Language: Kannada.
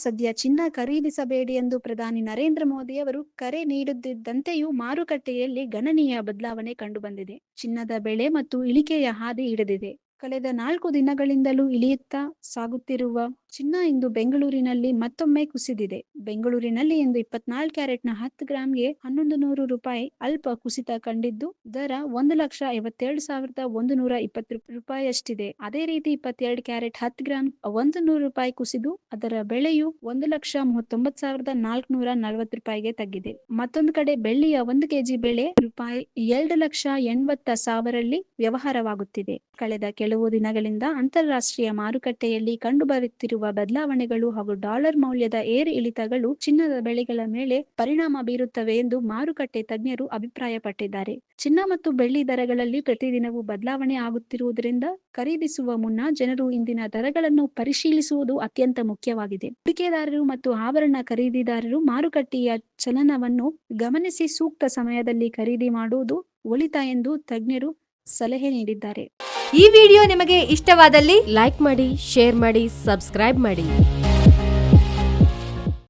ಸದ್ಯ ಚಿನ್ನ ಖರೀದಿಸಬೇಡಿ ಎಂದು ಪ್ರಧಾನಿ ನರೇಂದ್ರ ಮೋದಿ ಅವರು ಕರೆ ನೀಡುತ್ತಿದ್ದಂತೆಯೂ ಮಾರುಕಟ್ಟೆಯಲ್ಲಿ ಗಣನೀಯ ಬದಲಾವಣೆ ಕಂಡುಬಂದಿದೆ. ಚಿನ್ನದ ಬೆಲೆ ಮತ್ತು ಇಳಿಕೆಯ ಹಾದಿ ಹಿಡಿದಿದೆ. ಕಳೆದ 4 ದಿನಗಳಿಂದಲೂ ಇಳಿಯುತ್ತಾ ಸಾಗುತ್ತಿರುವ ಚಿನ್ನ ಇಂದು ಬೆಂಗಳೂರಿನಲ್ಲಿ ಮತ್ತೊಮ್ಮೆ ಕುಸಿದಿದೆ. ಬೆಂಗಳೂರಿನಲ್ಲಿ ಇಂದು 24 ಕ್ಯಾರೆಟ್ನ 10 ಗ್ರಾಂಗೆ ₹1,100 ಅಲ್ಪ ಕುಸಿತ ಕಂಡಿದ್ದು, ದರ ₹1,57,120 ಅದೇ ರೀತಿ 22 ಕ್ಯಾರೆಟ್ 10 ಗ್ರಾಂ ₹100 ಕುಸಿದು ಅದರ ಬೆಲೆಯು ₹1,39,440 ತಗ್ಗಿದೆ. ಮತ್ತೊಂದು ಕಡೆ ಬೆಳ್ಳಿಯ 1 ಕೆಜಿ ಬೆಲೆ ₹2,80,000 ವ್ಯವಹಾರವಾಗುತ್ತಿದೆ. ಕಳೆದ ಕೆಲವು ದಿನಗಳಿಂದ ಅಂತಾರಾಷ್ಟ್ರೀಯ ಮಾರುಕಟ್ಟೆಯಲ್ಲಿ ಕಂಡುಬರುತ್ತಿರುವ ಬದಲಾವಣೆಗಳು ಹಾಗೂ ಡಾಲರ್ ಮೌಲ್ಯದ ಏರು ಇಳಿತಗಳು ಚಿನ್ನದ ಬೆಲೆಗಳ ಮೇಲೆ ಪರಿಣಾಮ ಬೀರುತ್ತವೆ ಎಂದು ಮಾರುಕಟ್ಟೆ ತಜ್ಞರು ಅಭಿಪ್ರಾಯಪಟ್ಟಿದ್ದಾರೆ. ಚಿನ್ನ ಮತ್ತು ಬೆಳ್ಳಿ ದರಗಳಲ್ಲಿ ಪ್ರತಿದಿನವೂ ಬದಲಾವಣೆ ಆಗುತ್ತಿರುವುದರಿಂದ ಖರೀದಿಸುವ ಮುನ್ನ ಜನರು ಇಂದಿನ ದರಗಳನ್ನು ಪರಿಶೀಲಿಸುವುದು ಅತ್ಯಂತ ಮುಖ್ಯವಾಗಿದೆ. ಹೂಡಿಕೆದಾರರು ಮತ್ತು ಆಭರಣ ಖರೀದಿದಾರರು ಮಾರುಕಟ್ಟೆಯ ಚಲನವನ್ನು ಗಮನಿಸಿ ಸೂಕ್ತ ಸಮಯದಲ್ಲಿ ಖರೀದಿ ಮಾಡುವುದು ಒಳಿತ ಎಂದು ತಜ್ಞರು ಸಲಹೆ ನೀಡಿದ್ದಾರೆ. ಈ ವಿಡಿಯೋ ನಿಮಗೆ ಇಷ್ಟವಾದಲ್ಲಿ ಲೈಕ್ ಮಾಡಿ, ಶೇರ್ ಮಾಡಿ, ಸಬ್ಸ್ಕ್ರೈಬ್ ಮಾಡಿ.